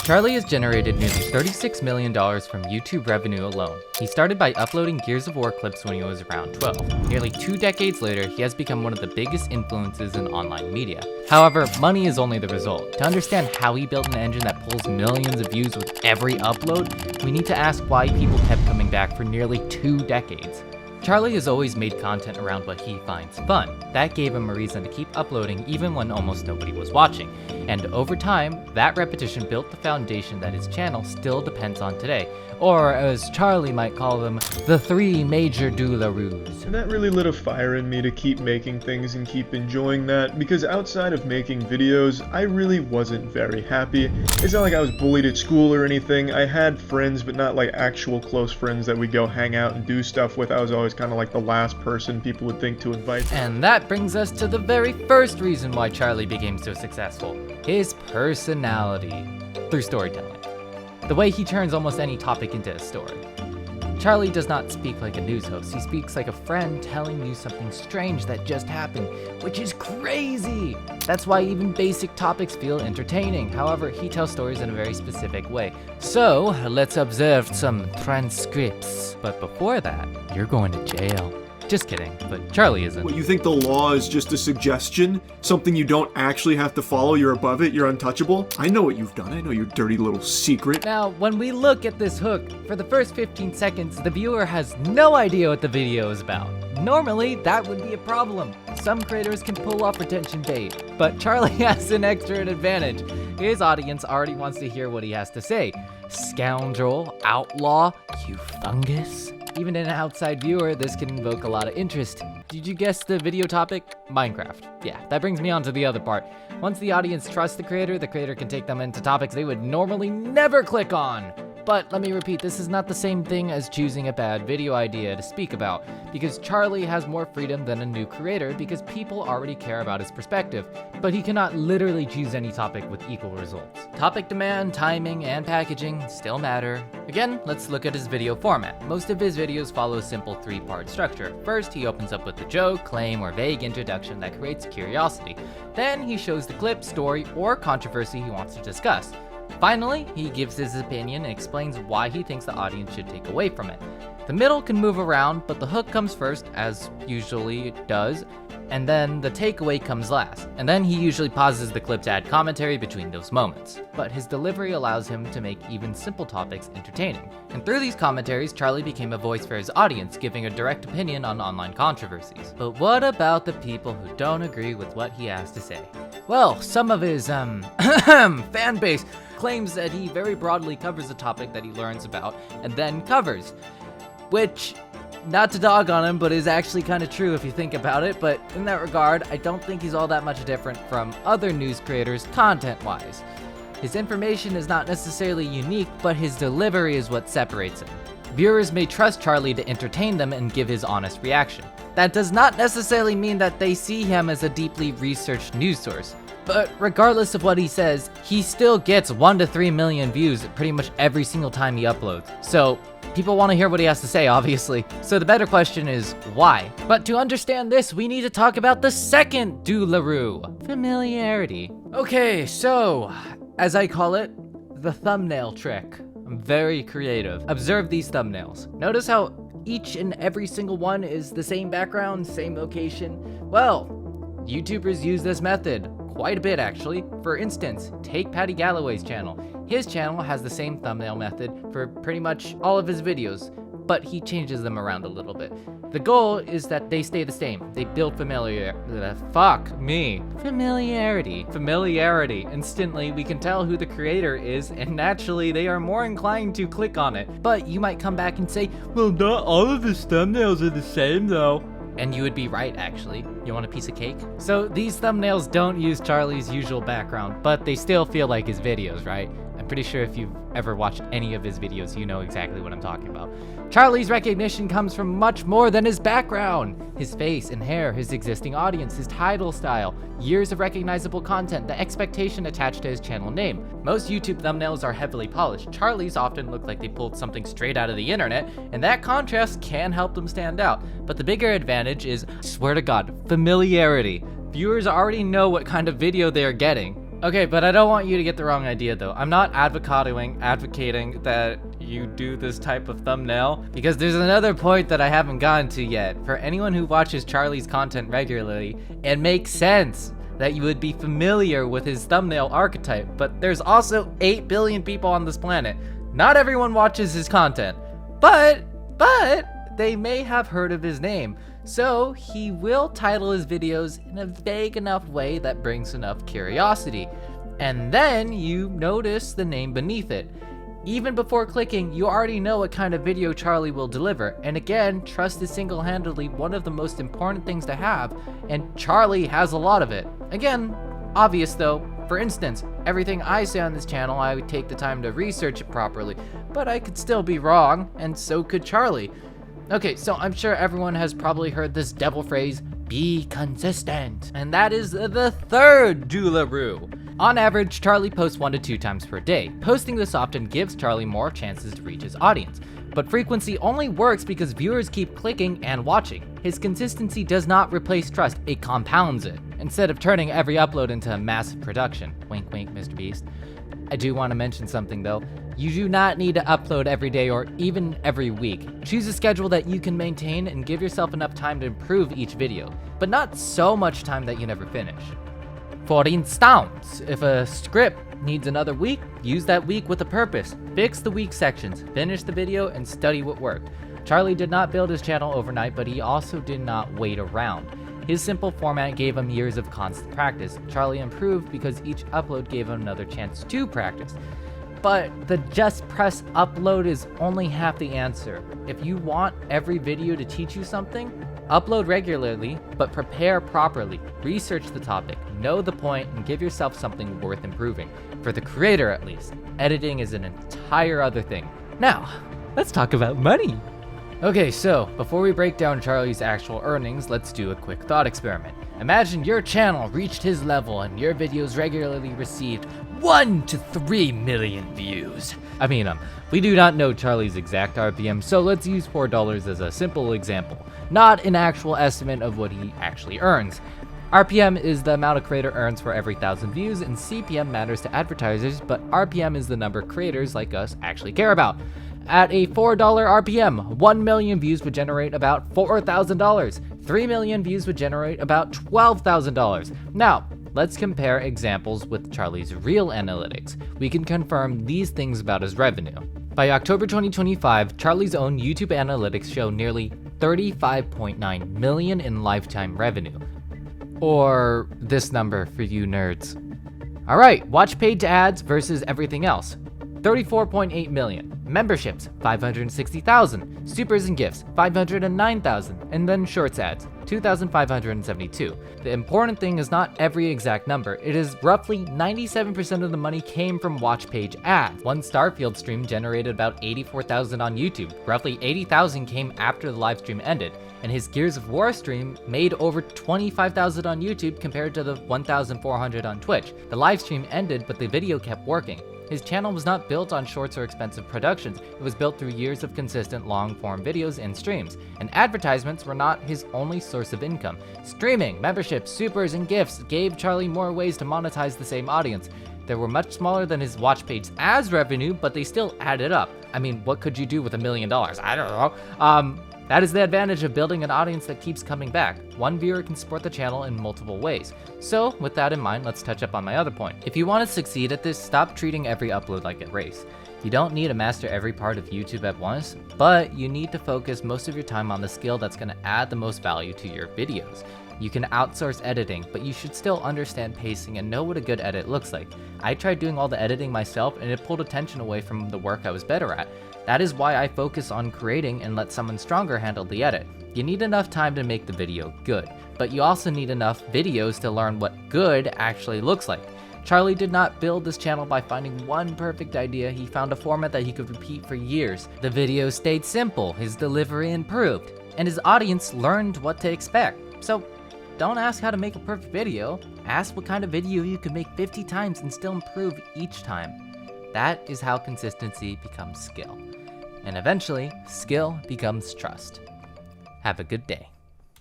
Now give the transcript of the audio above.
Charlie has generated nearly $36 million from YouTube revenue alone. He started by uploading Gears of War clips when he was around 12. Nearly 2 decades later, he has become one of the biggest influences in online media. However, money is only the result. To understand how he built an engine that pulls millions of views with every upload, we need to ask why people kept coming back for nearly 2 decades. Charlie has always made content around what he finds fun. That gave him a reason to keep uploading even when almost nobody was watching. And over time, that repetition built the foundation that his channel still depends on today. Or as Charlie might call them, the 3 major doularoos. And that really lit a fire in me to keep making things and keep enjoying that, because outside of making videos, I really wasn't very happy. It's not like I was bullied at school or anything. I had friends, but not like actual close friends that we go hang out and do stuff with. I was always kind of like the last person people would think to invite. And that brings us to the very first reason why Charlie became so successful. His personality. Through storytelling. The way he turns almost any topic into a story. Charlie does not speak like a news host. He speaks like a friend telling you something strange that just happened, which is crazy. That's why even basic topics feel entertaining. However, he tells stories in a very specific way. So, let's observe some transcripts. But before that, you're going to jail. Just kidding, but Charlie isn't. What, you think the law is just a suggestion? Something you don't actually have to follow? You're above it? You're untouchable? I know what you've done. I know your dirty little secret. Now, when we look at this hook, for the first 15 seconds, the viewer has no idea what the video is about. Normally, that would be a problem. Some creators can pull off retention bait, but Charlie has an extra advantage. His audience already wants to hear what he has to say. Scoundrel, outlaw, you fungus. Even in an outside viewer, this can invoke a lot of interest. Did you guess the video topic? Minecraft. Yeah, that brings me on to the other part. Once the audience trusts the creator can take them into topics they would normally never click on. But let me repeat, this is not the same thing as choosing a bad video idea to speak about, because Charlie has more freedom than a new creator because people already care about his perspective, but he cannot literally choose any topic with equal results. Topic demand, timing, and packaging still matter. Again, let's look at his video format. Most of his videos follow a simple 3-part structure. First, he opens up with a joke, claim, or vague introduction that creates curiosity. Then he shows the clip, story, or controversy he wants to discuss. Finally, he gives his opinion and explains why he thinks the audience should take away from it. The middle can move around, but the hook comes first, as usually it does, and then the takeaway comes last. And then he usually pauses the clip to add commentary between those moments. But his delivery allows him to make even simple topics entertaining. And through these commentaries, Charlie became a voice for his audience, giving a direct opinion on online controversies. But what about the people who don't agree with what he has to say? Well, some of his, fan base claims that he very broadly covers a topic that he learns about and then covers. Which, not to dog on him, but is actually kind of true if you think about it, but in that regard, I don't think he's all that much different from other news creators content-wise. His information is not necessarily unique, but his delivery is what separates him. Viewers may trust Charlie to entertain them and give his honest reaction. That does not necessarily mean that they see him as a deeply researched news source. But regardless of what he says, he still gets 1 to 3 million views pretty much every single time he uploads. So people want to hear what he has to say, obviously. So the better question is, why? But to understand this, we need to talk about the second doularoo, familiarity. Okay, so, as I call it, the thumbnail trick. I'm very creative. Observe these thumbnails. Notice how each and every single one is the same background, same location? Well, YouTubers use this method. Quite a bit, actually. For instance, take Paddy Galloway's channel. His channel has the same thumbnail method for pretty much all of his videos, but he changes them around a little bit. The goal is that they stay the same. They build familiarity. Familiarity. Instantly, we can tell who the creator is, and naturally, they are more inclined to click on it. But you might come back and say, well, not all of his thumbnails are the same, though. And you would be right, actually. You want a piece of cake? So these thumbnails don't use Charlie's usual background, but they still feel like his videos, right? I'm pretty sure if you've ever watched any of his videos, you know exactly what I'm talking about. Charlie's recognition comes from much more than his background. His face and hair, his existing audience, his title style, years of recognizable content, the expectation attached to his channel name. Most YouTube thumbnails are heavily polished. Charlie's often look like they pulled something straight out of the internet, and that contrast can help them stand out. But the bigger advantage is, I swear to God, familiarity. Viewers already know what kind of video they are getting. Okay, but I don't want you to get the wrong idea though. I'm not advocating that you do this type of thumbnail, because there's another point that I haven't gotten to yet. For anyone who watches Charlie's content regularly, it makes sense that you would be familiar with his thumbnail archetype, but there's also 8 billion people on this planet. Not everyone watches his content, but they may have heard of his name. So he will title his videos in a vague enough way that brings enough curiosity. And then you notice the name beneath it. Even before clicking, you already know what kind of video Charlie will deliver. And again, trust is single-handedly one of the most important things to have, and Charlie has a lot of it. Again, obvious though. For instance, everything I say on this channel, I would take the time to research it properly, but I could still be wrong, and so could Charlie. Okay, so I'm sure everyone has probably heard this devil phrase, be consistent. And that is the third doula-roo. On average, Charlie posts 1 to 2 times per day. Posting this often gives Charlie more chances to reach his audience. But frequency only works because viewers keep clicking and watching. His consistency does not replace trust, it compounds it, instead of turning every upload into a massive production. Wink wink, Mr. Beast. I do want to mention something though. You do not need to upload every day or even every week. Choose a schedule that you can maintain and give yourself enough time to improve each video, but not so much time that you never finish. For instance, if a script needs another week, use that week with a purpose. Fix the weak sections, finish the video, and study what worked. Charlie did not build his channel overnight, but he also did not wait around. His simple format gave him years of constant practice. Charlie improved because each upload gave him another chance to practice. But the just press upload is only half the answer. If you want every video to teach you something, upload regularly, but prepare properly. Research the topic, know the point, and give yourself something worth improving. For the creator at least. Editing is an entire other thing. Now, let's talk about money. Okay, so before we break down Charlie's actual earnings, let's do a quick thought experiment. Imagine your channel reached his level and your videos regularly received 1 to 3 million views. We do not know Charlie's exact RPM, so let's use $4 as a simple example, not an actual estimate of what he actually earns. RPM is the amount a creator earns for every 1,000 views, and CPM matters to advertisers, but RPM is the number creators like us actually care about. At a $4 RPM, 1 million views would generate about $4,000. 3 million views would generate about $12,000. Now, let's compare examples with Charlie's real analytics. We can confirm these things about his revenue. By October 2025, Charlie's own YouTube analytics show nearly $35.9 million in lifetime revenue. Or this number for you nerds. Alright, watch page ads versus everything else. 34.8 million. Memberships, 560,000. Supers and gifts, 509,000. And then shorts ads, 2,572. The important thing is not every exact number. It is roughly 97% of the money came from watch page ads. One Starfield stream generated about 84,000 on YouTube. Roughly 80,000 came after the live stream ended. And his Gears of War stream made over 25,000 on YouTube compared to the 1,400 on Twitch. The live stream ended, but the video kept working. His channel was not built on shorts or expensive productions. It was built through years of consistent long-form videos and streams. And advertisements were not his only source of income. Streaming, memberships, supers, and gifts gave Charlie more ways to monetize the same audience. They were much smaller than his watch page ads revenue, but they still added up. What could you do with $1 million? I don't know. That is the advantage of building an audience that keeps coming back. One viewer can support the channel in multiple ways. So, with that in mind, let's touch up on my other point. If you want to succeed at this, stop treating every upload like a race. You don't need to master every part of YouTube at once, but you need to focus most of your time on the skill that's going to add the most value to your videos. You can outsource editing, but you should still understand pacing and know what a good edit looks like. I tried doing all the editing myself and it pulled attention away from the work I was better at. That is why I focus on creating and let someone stronger handle the edit. You need enough time to make the video good, but you also need enough videos to learn what good actually looks like. Charlie did not build this channel by finding one perfect idea. He found a format that he could repeat for years. The videos stayed simple, his delivery improved, and his audience learned what to expect. So don't ask how to make a perfect video. Ask what kind of video you can make 50 times and still improve each time. That is how consistency becomes skill. And eventually, skill becomes trust. Have a good day.